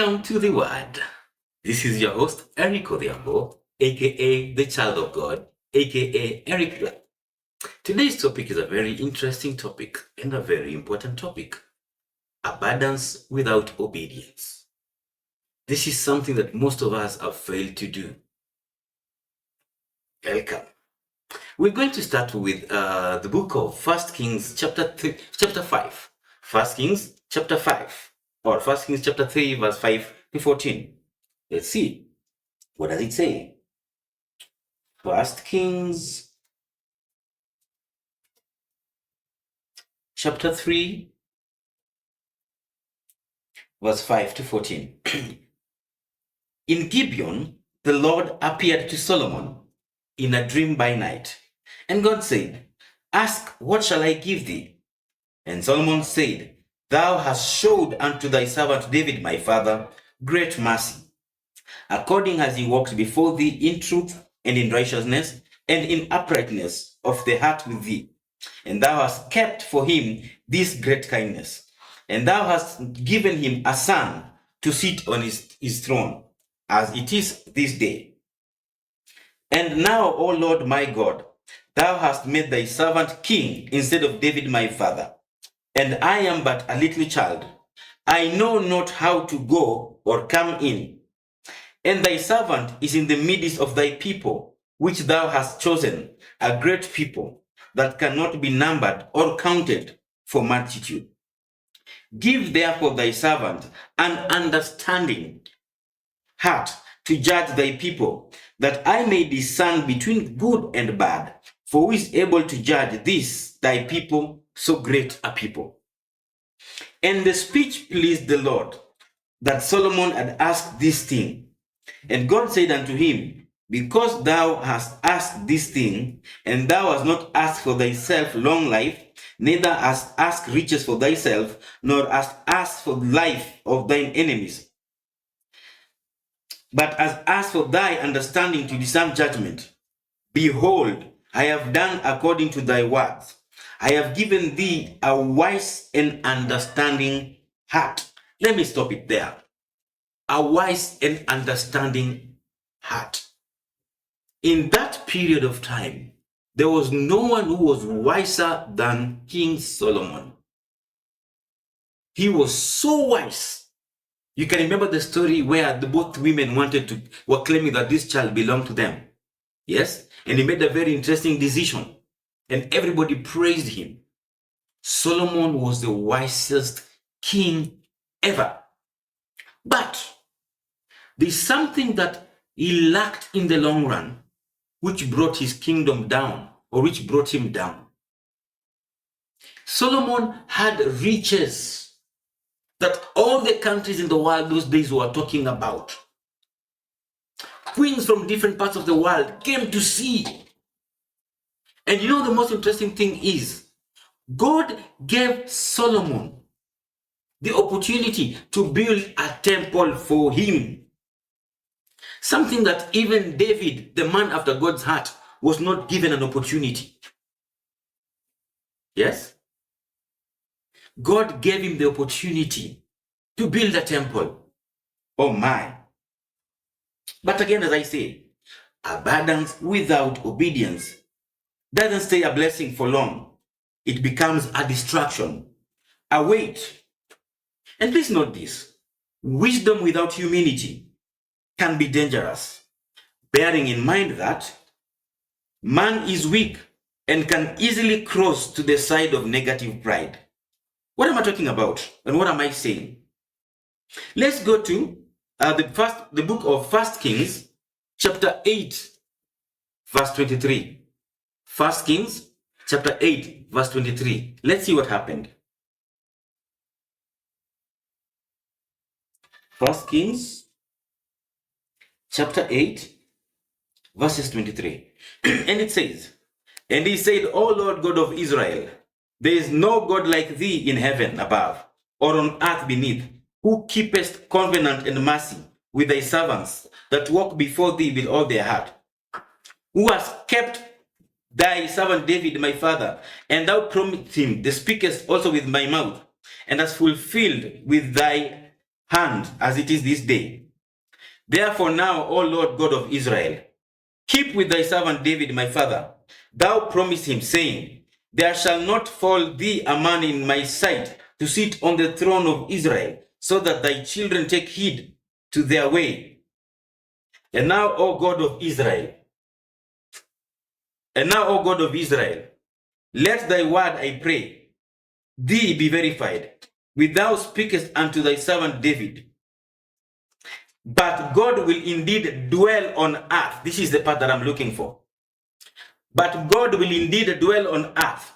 Welcome to the Word. This is your host, Eric Odhiambo, aka the Child of God, aka Eric Black. Today's topic is a very interesting topic and a very important topic: abundance without obedience. This is something that most of us have failed to do. Welcome. We're going to start with the book of 1 Kings chapter 5. 1 Kings chapter 5, or 1 Kings chapter 3, verse 5 to 14. Let's see. What does it say? 1 Kings chapter 3, verse 5 to 14. In Gibeon, the Lord appeared to Solomon in a dream by night. And God said, "Ask, what shall I give thee?" And Solomon said, "Thou hast showed unto thy servant David my father great mercy, according as he walked before thee in truth and in righteousness and in uprightness of the heart with thee. And thou hast kept for him this great kindness, and thou hast given him a son to sit on his throne, as it is this day. And now, O Lord my God, thou hast made thy servant king instead of David my father, and I am but a little child. I know not how to go or come in. And thy servant is in the midst of thy people, which thou hast chosen, a great people, that cannot be numbered or counted for multitude. Give therefore thy servant an understanding heart to judge thy people, that I may discern between good and bad. For who is able to judge this thy people, so great a people?" And the speech pleased the Lord, that Solomon had asked this thing. And God said unto him, "Because thou hast asked this thing, and thou hast not asked for thyself long life, neither hast asked riches for thyself, nor hast asked for life of thine enemies, but hast asked for thy understanding to discern judgment. Behold, I have done according to thy words. I have given thee a wise and understanding heart." Let me stop it there. A wise and understanding heart. In that period of time, there was no one who was wiser than King Solomon. He was so wise. You can remember the story where both women were claiming that this child belonged to them. Yes? And he made a very interesting decision. And everybody praised him. Solomon was the wisest king ever. But there's something that he lacked in the long run, which brought his kingdom down, or which brought him down. Solomon had riches that all the countries in the world those days were talking about. Queens from different parts of the world came to see. And you know the most interesting thing is, God gave Solomon the opportunity to build a temple for him. Something that even David, the man after God's heart, was not given an opportunity. Yes? God gave him the opportunity to build a temple. Oh my. But again, as I say, abundance without obedience doesn't stay a blessing for long. It becomes a distraction, a weight. And please note this: wisdom without humility can be dangerous, bearing in mind that man is weak and can easily cross to the side of negative pride. What am I talking about? And what am I saying? Let's go to the book of 1 Kings, chapter 8, verse 23. 1 Kings, chapter 8, verse 23. Let's see what happened. 1 Kings, chapter 8, verses 23. And it says, "And he said, O Lord God of Israel, there is no God like thee in heaven above, or on earth beneath, who keepest covenant and mercy with thy servants that walk before thee with all their heart, who has kept thy servant David my father, and thou promised him, the speakest also with my mouth, and hast fulfilled with thy hand as it is this day. Therefore now, O Lord God of Israel, keep with thy servant David my father. Thou promised him, saying, There shall not fall thee a man in my sight to sit on the throne of Israel, so that thy children take heed to their way. And now, O God of Israel, let thy word, I pray, thee be verified, which thou speakest unto thy servant David. But God will indeed dwell on earth. This is the part that I'm looking for. But God will indeed dwell on earth.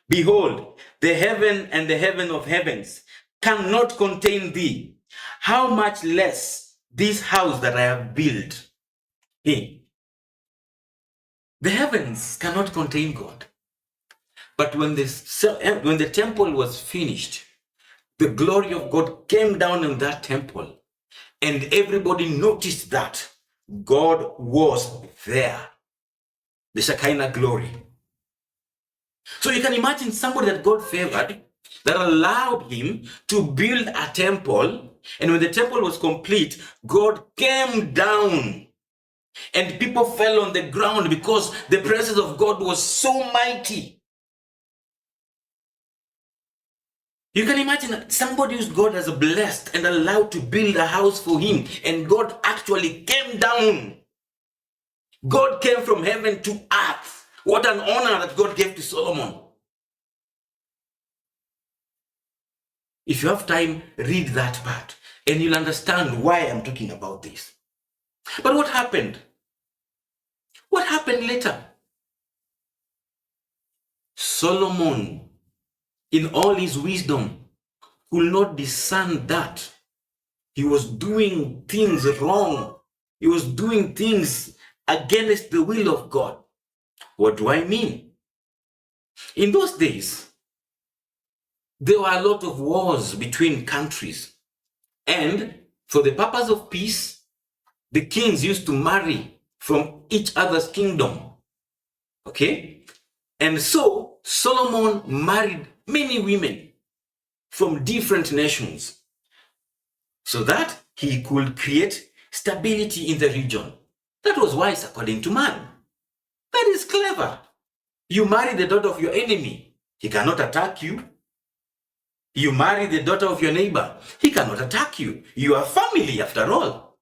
Behold, the heaven and the heaven of heavens cannot contain thee. How much less this house that I have built? The heavens cannot contain God. But when the temple was finished, the glory of God came down in that temple. And everybody noticed that God was there. The Shekinah glory. So you can imagine somebody that God favored, that allowed him to build a temple. And when the temple was complete, God came down. And people fell on the ground because the presence of God was so mighty. You can imagine that somebody whose God has blessed and allowed to build a house for him, and God actually came down. God came from heaven to earth. What an honor that God gave to Solomon. If you have time, read that part, and you'll understand why I'm talking about this. But what happened? What happened later? Solomon, in all his wisdom, could not discern that he was doing things wrong. He was doing things against the will of God. What do I mean? In those days, there were a lot of wars between countries. And for the purpose of peace, the kings used to marry from each other's kingdom. Okay? And so Solomon married many women from different nations so that he could create stability in the region. That was wise according to man. That is clever. You marry the daughter of your enemy, he cannot attack you. You marry the daughter of your neighbor, he cannot attack you. You are family after all.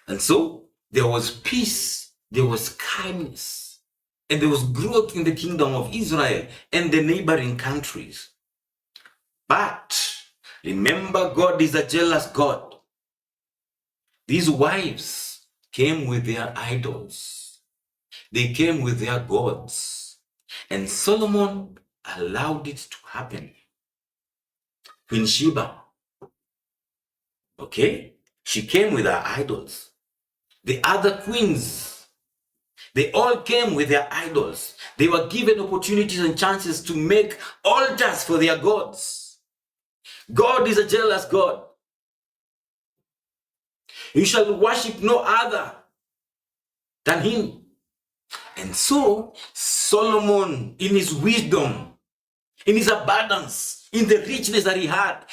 And so there was peace, there was kindness, and there was growth in the kingdom of Israel and the neighboring countries. But remember, God is a jealous God. These wives came with their idols. They came with their gods. And Solomon allowed it to happen. Queen Sheba, okay, she came with her idols. The other queens, they all came with their idols. They were given opportunities and chances to make altars for their gods. God is a jealous God. You shall worship no other than him. And so Solomon, in his wisdom, in his abundance, in the richness that he had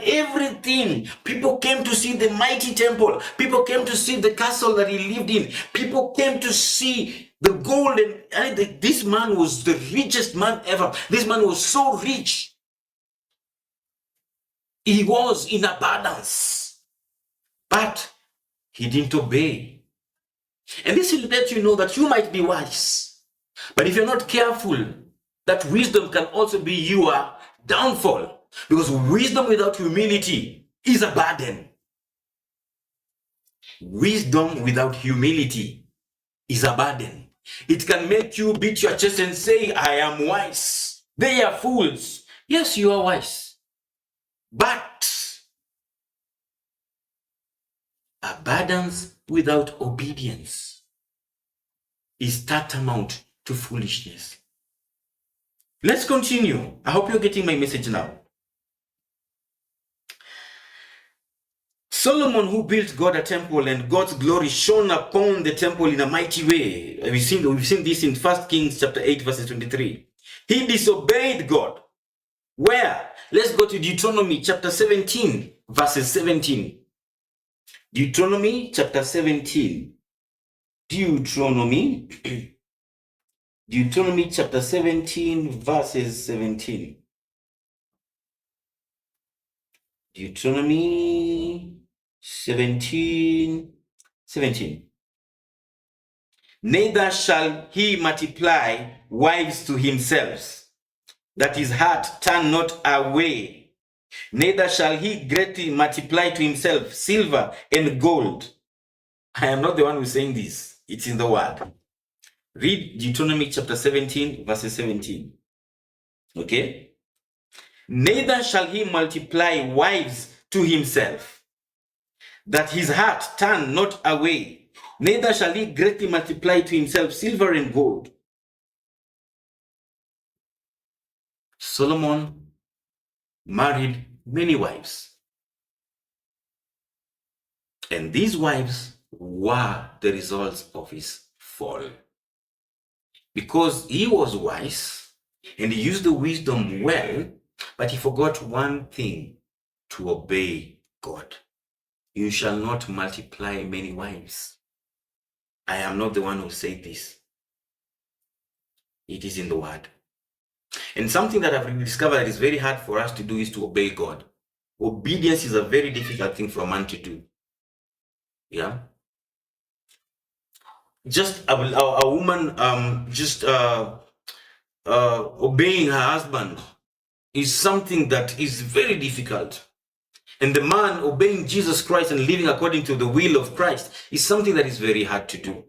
everything. People came to see the mighty temple. People came to see the castle that he lived in. People came to see the gold. And this man was the richest man ever. This man was so rich. He was in abundance. But he didn't obey. And this will let you know that you might be wise. But if you're not careful, that wisdom can also be your downfall. Because wisdom without humility is a burden. Wisdom without humility is a burden. It can make you beat your chest and say, I am wise. They are fools. Yes, you are wise. But abundance without obedience is tantamount to foolishness. Let's continue. I hope you're getting my message now. Solomon, who built God a temple, and God's glory shone upon the temple in a mighty way. We've seen this in 1 Kings chapter 8, verses 23. He disobeyed God. Where? Let's go to Deuteronomy chapter 17, verses 17. Deuteronomy chapter 17. Deuteronomy chapter 17, verses 17. Deuteronomy 17. Neither shall he multiply wives to himself, that his heart turn not away. Neither shall he greatly multiply to himself silver and gold. I am not the one who's saying this. It's in the word. Read Deuteronomy chapter 17, verses 17. Okay? Neither shall he multiply wives to himself, that his heart turn not away. Neither shall he greatly multiply to himself silver and gold. Solomon married many wives. And these wives were the results of his fall. Because he was wise and he used the wisdom well, but he forgot one thing: to obey God. You shall not multiply many wives. I am not the one who said this. It is in the word. And something that I've discovered that is very hard for us to do is to obey God. Obedience is a very difficult thing for a man to do. Yeah. Just a woman obeying her husband is something that is very difficult. And the man obeying Jesus Christ and living according to the will of Christ is something that is very hard to do.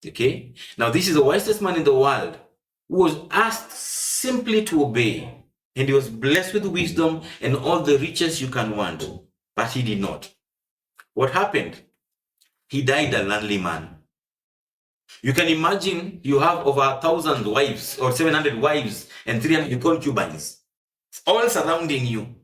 Okay? Now, this is the wisest man in the world who was asked simply to obey. And he was blessed with wisdom and all the riches you can want. But he did not. What happened? He died a lonely man. You can imagine you have over 1,000 wives or 700 wives and 300 concubines all surrounding you,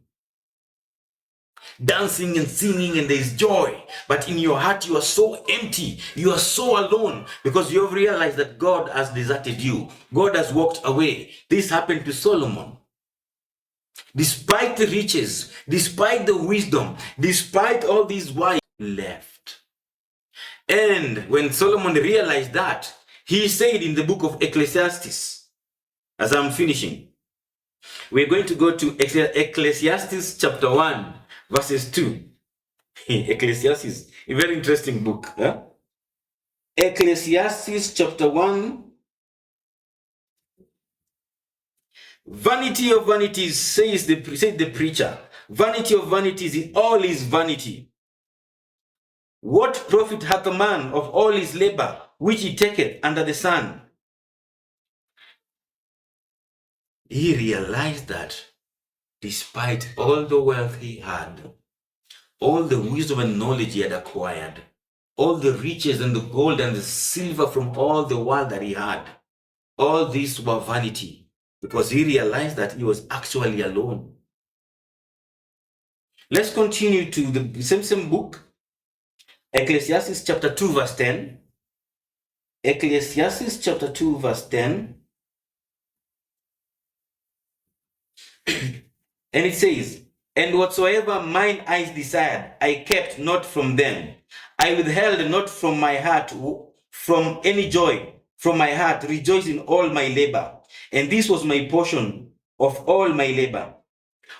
dancing and singing, and there is joy. But in your heart, you are so empty. You are so alone because you have realized that God has deserted you. God has walked away. This happened to Solomon. Despite the riches, despite the wisdom, despite all these wives, left. And when Solomon realized that, he said in the book of Ecclesiastes, as I'm finishing, we're going to go to Ecclesiastes chapter 1, verses 2. Ecclesiastes, a very interesting book. Huh? Ecclesiastes chapter 1. Vanity of vanities, says the preacher. Vanity of vanities, all is vanity. What profit hath a man of all his labor, which he taketh under the sun? He realized that despite all the wealth he had, all the wisdom and knowledge he had acquired, all the riches and the gold and the silver from all the world that he had, all these were vanity, because he realized that he was actually alone. Let's continue to the same book, Ecclesiastes chapter 2, verse 10. Ecclesiastes chapter 2, verse 10. And it says, and whatsoever mine eyes desired, I kept not from them. I withheld not from my heart, from any joy, from my heart, rejoiced in all my labor. And this was my portion of all my labor.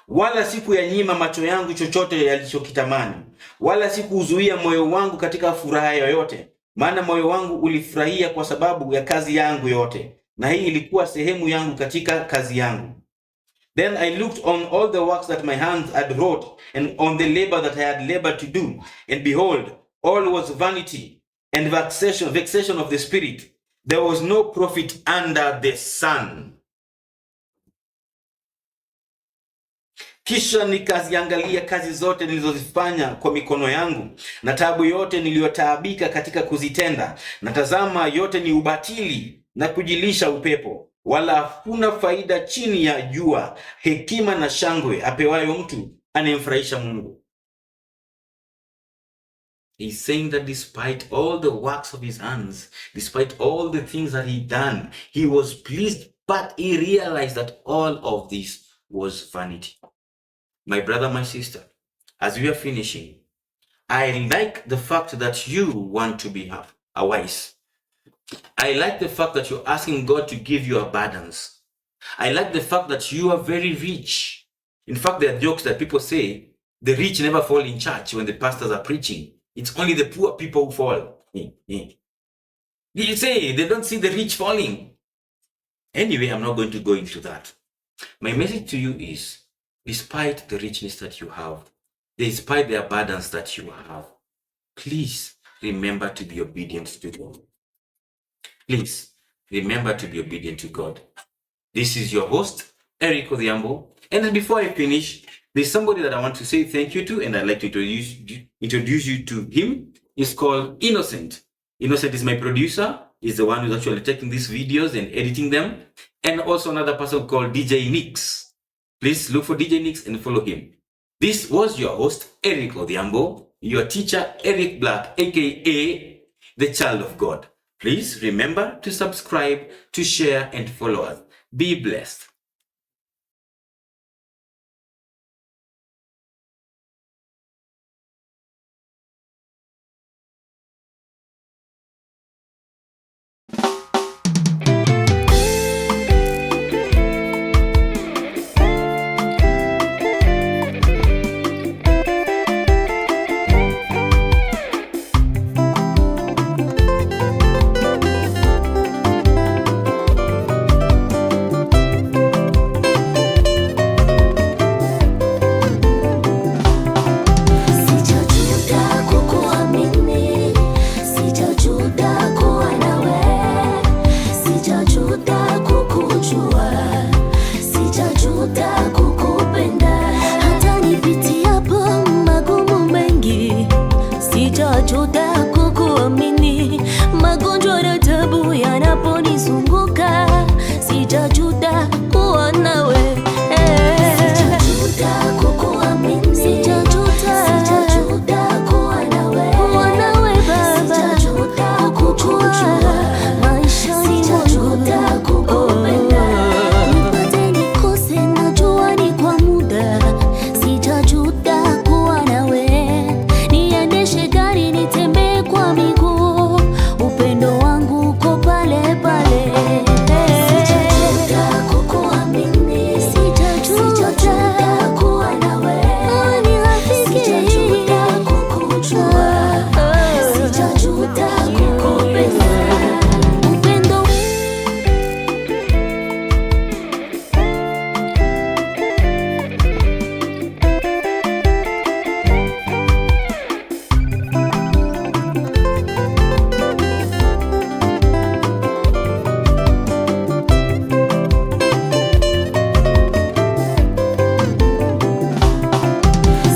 Wala sikuyanyima macho yangu chochote yalichokitamani, wala sikuuzuia moyo wangu katika furaha yoyote, maana moyo wangu ulifurahia kwa sababu ya kazi yangu yote, na hii ilikuwa sehemu yangu katika kazi yangu. Then I looked on all the works that my hands had wrought, and on the labor that I had labored to do, and behold, all was vanity and vexation of the spirit. There was no profit under the sun. Kisha nikaziangalia kazi zote nilizozifanya kwa mikono yangu, na taabu yote niliyotaabika katika kuzitenda, na tazama, yote ni ubatili na kujilisha upepo, wala hakuna faida chini ya jua, hekima na shangwe apewayo mtu anayemfurahisha Mungu. He's saying that despite all the works of his hands, despite all the things that he done, he was pleased, but he realized that all of this was vanity. My brother, my sister, as we are finishing, I like the fact that you want to be a wise. I like the fact that you're asking God to give you abundance. I like the fact that you are very rich. In fact, there are jokes that people say, the rich never fall in church when the pastors are preaching. It's only the poor people who fall. You say they don't see the rich falling. Anyway, I'm not going to go into that. My message to you is, despite the richness that you have, despite the abundance that you have, please remember to be obedient to God. Please remember to be obedient to God. This is your host, Eric Odhiambo. And before I finish, there's somebody that I want to say thank you to, and I'd like to introduce you to him. He's called Innocent. Innocent is my producer. He's the one who's actually taking these videos and editing them. And also another person called DJ Nix. Please look for DJ Nix and follow him. This was your host, Eric Odhiambo, your teacher, Eric Black, aka the Child of God. Please remember to subscribe, to share, and follow us. Be blessed. Sijajuta kukuamini, magonjwa na tabu yanaponizunguka. Sijajuta kuwa nawe, sijajuta kukuamini, sijajuta kuwa nawe Baba, sijajuta kukujua maishani mwangu, nipate nikose, najua ni kwa muda. Sijajuta kuwa nawe, niendeshe gari, nitembee kwa miguu, upendo wangu uko pale pale. Sijajuta kukuamini, sijajuta kuwa nawe, ni rafiki, sijajuta kukujua, sijajuta kukupenda. Upendo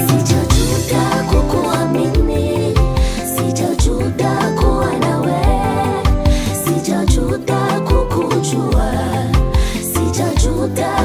sijajuta kukuamini, sijajuta kuwa nawe, sijajuta kukujua, sijajuta